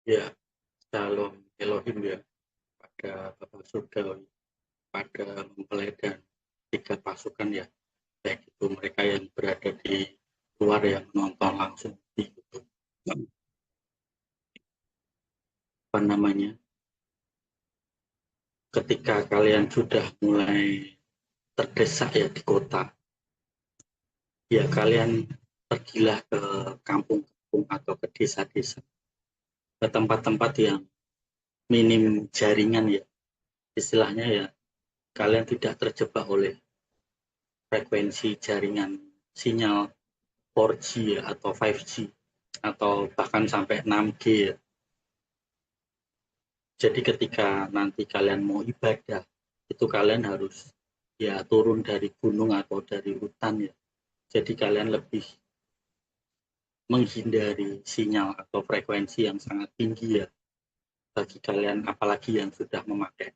Ya, Shalom Elohim ya, pada Bapak Surgawi, pada mempelai dan tiga pasukan ya, baik itu mereka yang berada di luar yang menonton langsung di YouTube. Apa namanya, ketika kalian sudah mulai terdesak ya di kota, ya kalian pergilah ke kampung-kampung atau ke desa-desa, ke tempat-tempat yang minim jaringan ya, istilahnya ya, kalian tidak terjebak oleh frekuensi jaringan sinyal 4G ya, atau 5G atau bahkan sampai 6G ya. Jadi ketika nanti kalian mau ibadah, itu kalian harus ya turun dari gunung atau dari hutan ya. Jadi kalian lebih menghindari sinyal atau frekuensi yang sangat tinggi ya. Bagi kalian apalagi yang sudah memakai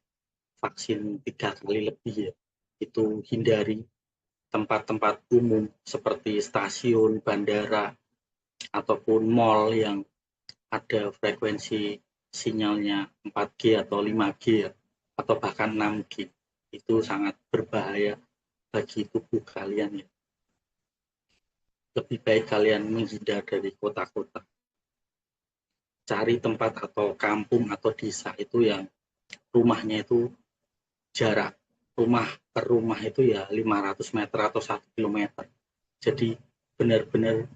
vaksin 3 kali lebih ya, itu hindari tempat-tempat umum seperti stasiun, bandara, ataupun mall yang ada frekuensi sinyalnya 4G atau 5G ya, atau bahkan 6G. Itu sangat berbahaya bagi tubuh kalian ya. Lebih baik kalian menghindar dari kota-kota. Cari tempat atau kampung atau desa itu yang rumahnya itu jarak rumah per rumah itu ya 500 meter atau 1 kilometer. Jadi benar-benar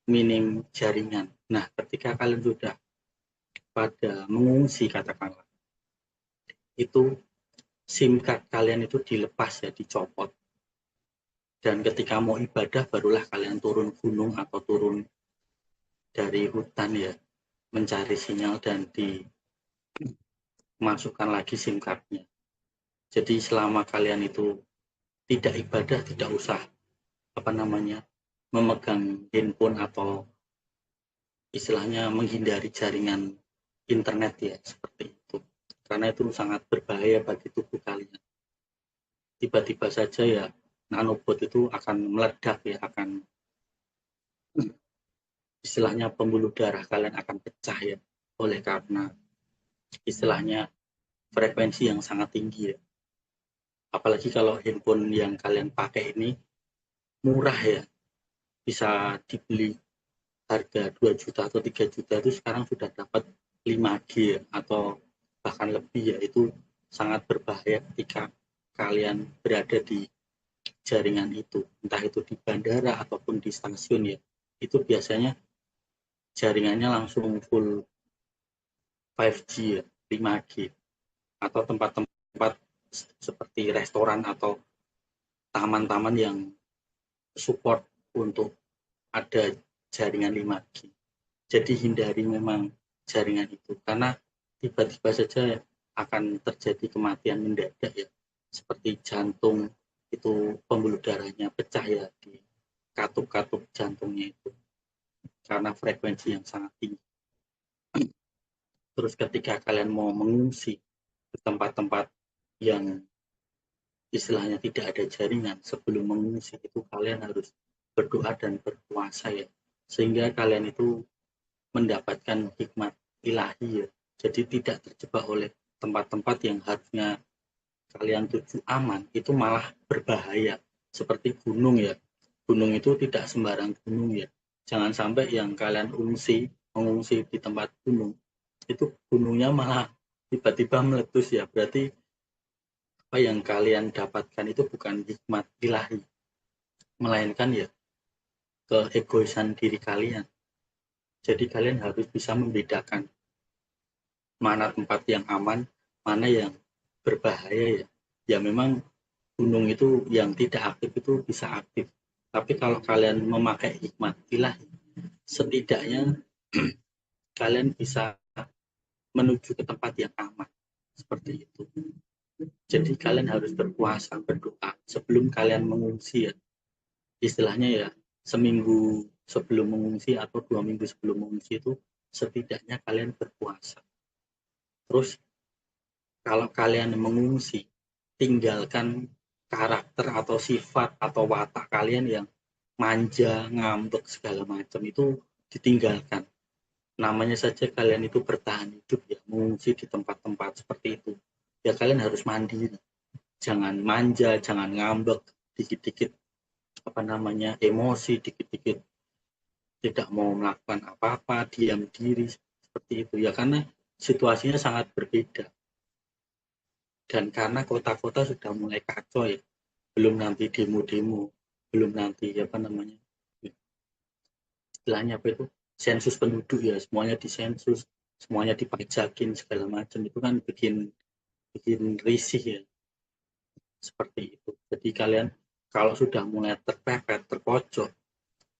minim jaringan. Nah, ketika kalian sudah pada mengungsi katakanlah, itu SIM card kalian itu dilepas ya, dicopot. Dan ketika mau ibadah barulah kalian turun gunung atau turun dari hutan ya, mencari sinyal dan dimasukkan lagi SIM card-nya. Jadi selama kalian itu tidak ibadah, tidak usah memegang handphone atau istilahnya menghindari jaringan internet ya, seperti itu. Karena itu sangat berbahaya bagi tubuh kalian. Tiba-tiba saja ya nanobot itu akan meledak ya, akan istilahnya pembuluh darah kalian akan pecah ya, oleh karena istilahnya frekuensi yang sangat tinggi ya. Apalagi kalau handphone yang kalian pakai ini murah ya, bisa dibeli harga 2 juta atau 3 juta, itu sekarang sudah dapat 5G ya, atau bahkan lebih ya. Itu sangat berbahaya ketika kalian berada di jaringan itu, entah itu di bandara ataupun di stasiun ya. Itu biasanya jaringannya langsung full 5G ya, 5G, atau tempat-tempat seperti restoran atau taman-taman yang support untuk ada jaringan 5G. Jadi hindari memang jaringan itu, karena tiba-tiba saja akan terjadi kematian mendadak ya, seperti jantung itu pembuluh darahnya pecah ya di katup-katup jantungnya itu, karena frekuensi yang sangat tinggi. Terus ketika kalian mau mengungsi ke tempat-tempat yang istilahnya tidak ada jaringan, sebelum mengungsi itu kalian harus berdoa dan berpuasa ya, sehingga kalian itu mendapatkan hikmat ilahi ya. Jadi tidak terjebak oleh tempat-tempat yang harusnya kalian tuju aman, itu malah berbahaya. Seperti gunung ya, gunung itu tidak sembarang gunung ya. Jangan sampai yang kalian mengungsi di tempat gunung, itu gunungnya malah tiba-tiba meletus ya. Berarti apa yang kalian dapatkan itu bukan hikmat ilahi, melainkan ya keegoisan diri kalian. Jadi kalian harus bisa membedakan mana tempat yang aman, mana yang berbahaya ya. Ya memang gunung itu yang tidak aktif itu bisa aktif. Tapi kalau kalian memakai hikmat ilahi, setidaknya kalian bisa menuju ke tempat yang aman. Seperti itu. Jadi kalian harus berpuasa, berdoa sebelum kalian mengungsi ya. Istilahnya ya, seminggu sebelum mengungsi atau 2 minggu sebelum mengungsi itu setidaknya kalian berpuasa. Terus kalau kalian mengungsi, tinggalkan karakter atau sifat atau watak kalian yang manja, ngambek segala macam, itu ditinggalkan. namanya saja kalian itu bertahan hidup ya, mengungsi di tempat-tempat seperti itu. Ya kalian harus mandiri. Jangan manja, jangan ngambek, dikit-dikit emosi, dikit-dikit tidak mau melakukan apa-apa, diam diri seperti itu ya, karena situasinya sangat berbeda. Dan karena kota-kota sudah mulai kacau ya, belum nanti demo-demo, belum nanti istilahnya apa itu, sensus penduduk ya, semuanya disensus, semuanya dipajakin segala macam, itu kan bikin bikin risih ya, seperti itu. Jadi kalian kalau sudah mulai terpepet, terpojok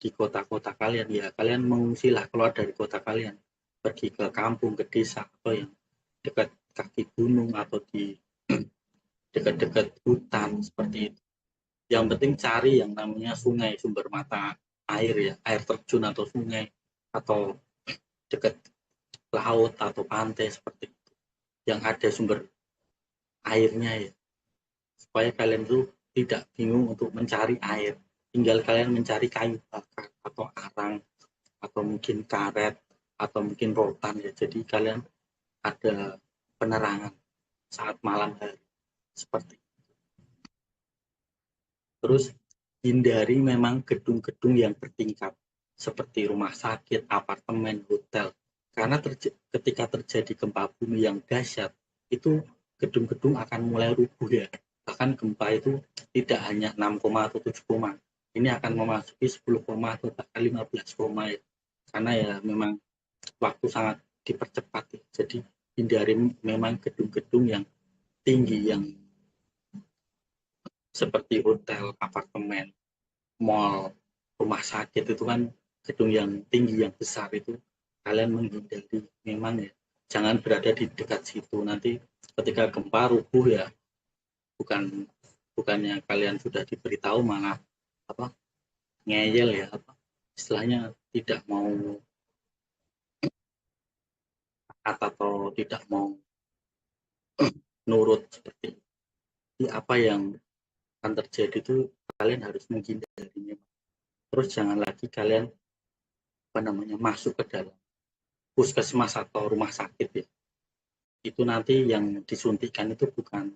di kota-kota kalian, ya kalian mengungsilah, keluar dari kota kalian, pergi ke kampung, ke desa, atau yang dekat kaki gunung, atau di dekat-dekat hutan seperti itu. Yang penting cari yang namanya sungai, sumber mata air ya, air terjun atau sungai, atau dekat laut atau pantai seperti itu, yang ada sumber airnya ya, supaya kalian tuh tidak bingung untuk mencari air. Tinggal kalian mencari kayu bakar atau arang atau mungkin karet atau mungkin rotan ya. Jadi kalian ada penerangan saat malam hari seperti itu. Terus hindari memang gedung-gedung yang bertingkat seperti rumah sakit, apartemen, hotel. Karena ketika terjadi gempa bumi yang dahsyat, itu gedung-gedung akan mulai rubuh ya. Bahkan gempa itu tidak hanya 6, atau 7, ini akan memasuki 10, atau bahkan 15, ya. Karena ya memang waktu sangat dipercepat ya. Jadi hindari memang gedung-gedung yang tinggi, yang seperti hotel, apartemen, mall, rumah sakit, itu kan gedung yang tinggi, yang besar, itu kalian menghindari memang ya. Jangan berada di dekat situ, nanti ketika gempa rubuh ya, bukannya kalian sudah diberitahu, malah ngeyel ya, istilahnya tidak mau atau tidak mau nurut seperti itu. Jadi apa yang akan terjadi itu kalian harus menghindarinya. Terus jangan lagi kalian masuk ke dalam puskesmas atau rumah sakit ya. Itu nanti yang disuntikan itu bukan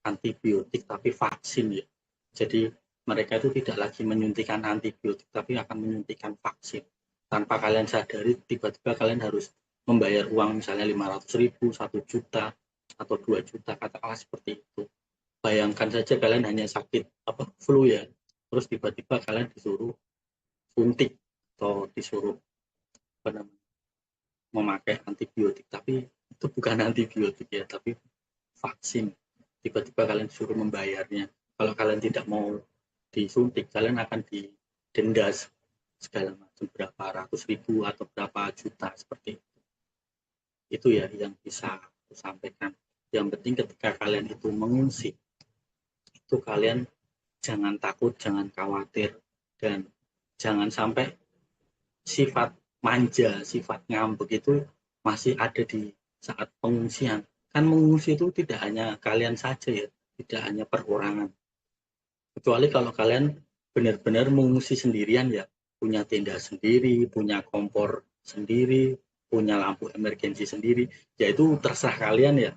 antibiotik tapi vaksin ya. Jadi mereka itu tidak lagi menyuntikan antibiotik tapi akan menyuntikan vaksin. Tanpa kalian sadari, tiba-tiba kalian harus membayar uang misalnya 500.000, 1 juta, atau 2 juta, katakanlah seperti itu. Bayangkan saja kalian hanya sakit flu ya, terus tiba-tiba kalian disuruh suntik atau disuruh memakai antibiotik, tapi itu bukan antibiotik ya, tapi vaksin. Tiba-tiba kalian disuruh membayarnya. Kalau kalian tidak mau disuntik, kalian akan didenda segala macam, berapa ratus ribu atau berapa juta seperti itu. Itu ya yang bisa aku sampaikan. Yang penting ketika kalian itu mengungsi, itu kalian jangan takut, jangan khawatir, dan jangan sampai sifat manja, sifat ngambek itu masih ada di saat pengungsian. Kan mengungsi itu tidak hanya kalian saja ya, tidak hanya perorangan. Kecuali kalau kalian benar-benar mengungsi sendirian ya, punya tenda sendiri, punya kompor sendiri, punya lampu emergensi sendiri, ya itu terserah kalian ya.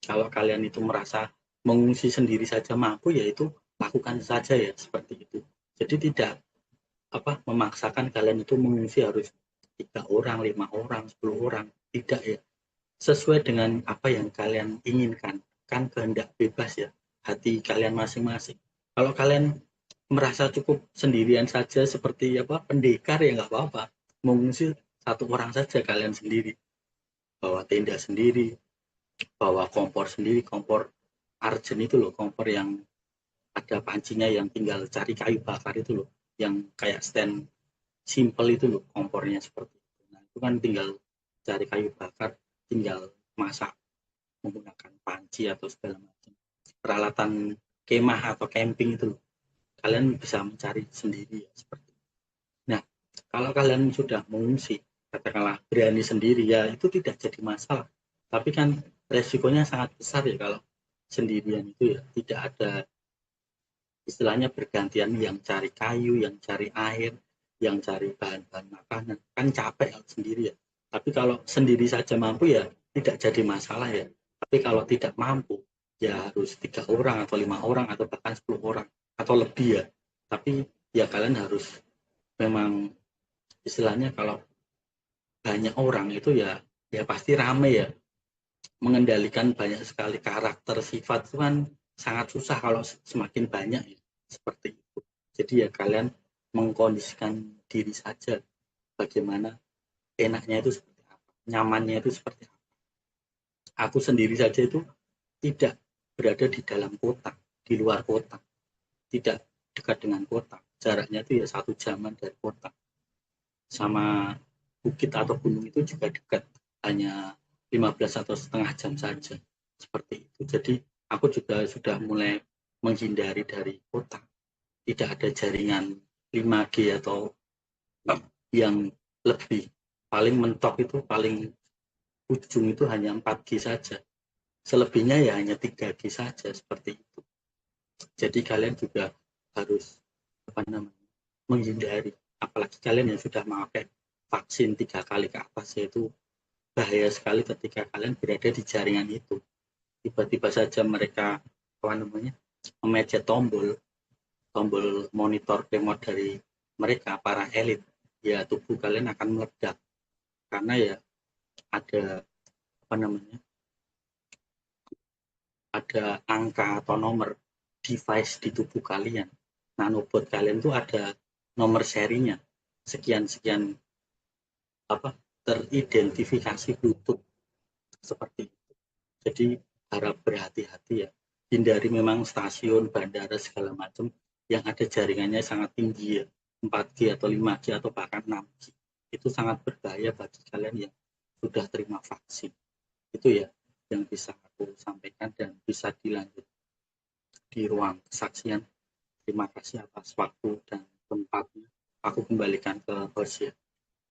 Kalau kalian itu merasa mengungsi sendiri saja mampu, ya itu lakukan saja ya, seperti itu. Jadi tidak memaksakan kalian itu mengungsi harus 3 orang, 5 orang, 10 orang, tidak ya. Sesuai dengan apa yang kalian inginkan, kan kehendak bebas ya, hati kalian masing-masing. Kalau kalian merasa cukup sendirian saja seperti pendekar, ya nggak apa-apa, mengungsi 1 orang saja kalian sendiri, bawa tenda sendiri, bawa kompor sendiri, kompor arjen itu loh, kompor yang ada pancinya, yang tinggal cari kayu bakar itu loh, yang kayak stand simple itu loh kompornya, seperti itu. Nah itu kan tinggal cari kayu bakar, tinggal masak menggunakan panci atau segala macam peralatan kemah atau camping itu loh, kalian bisa mencari sendiri ya, seperti itu. Nah kalau kalian sudah mengungsi, katakanlah berani sendiri, ya itu tidak jadi masalah, tapi kan resikonya sangat besar ya kalau sendirian itu ya, tidak ada istilahnya bergantian, yang cari kayu, yang cari air, yang cari bahan-bahan makanan, kan capek sendiri ya. Tapi kalau sendiri saja mampu ya tidak jadi masalah ya. Tapi kalau tidak mampu ya harus 3 orang atau 5 orang atau bahkan 10 orang atau lebih ya. Tapi ya kalian harus memang istilahnya kalau banyak orang itu ya pasti rame ya. Mengendalikan banyak sekali karakter sifat itu kan sangat susah kalau semakin banyak ya. Seperti itu. Jadi ya kalian mengkondisikan diri saja bagaimana enaknya itu seperti apa, nyamannya itu seperti apa. Aku sendiri saja itu tidak berada di dalam kota, di luar kota, tidak dekat dengan kota. Jaraknya itu ya 1 jaman dari kota. Sama bukit atau gunung itu juga dekat, hanya 15 atau setengah jam saja. Seperti itu. Jadi aku juga sudah mulai menghindari dari kota. Tidak ada jaringan 5G atau yang lebih. Paling mentok itu paling ujung itu hanya 4G saja. Selebihnya ya hanya 3G saja seperti itu. Jadi kalian juga harus menghindari. Apalagi kalian yang sudah memakai vaksin 3 kali ke atas, yaitu bahaya sekali ketika kalian berada di jaringan itu. Tiba-tiba saja mereka memencet tombol monitor remote dari mereka para elit, ya tubuh kalian akan meledak karena ya ada ada angka atau nomor device di tubuh kalian. Nanobot kalian tuh ada nomor serinya sekian teridentifikasi Bluetooth seperti itu. Jadi harap berhati-hati ya. Hindari memang stasiun, bandara segala macam yang ada jaringannya sangat tinggi ya, 4G atau 5G atau bahkan 6G. Itu sangat berbahaya bagi kalian yang sudah terima vaksin. Itu ya yang bisa aku sampaikan dan bisa dilanjut di ruang kesaksian. Terima kasih atas waktu dan tempatnya. Aku kembalikan ke host ya.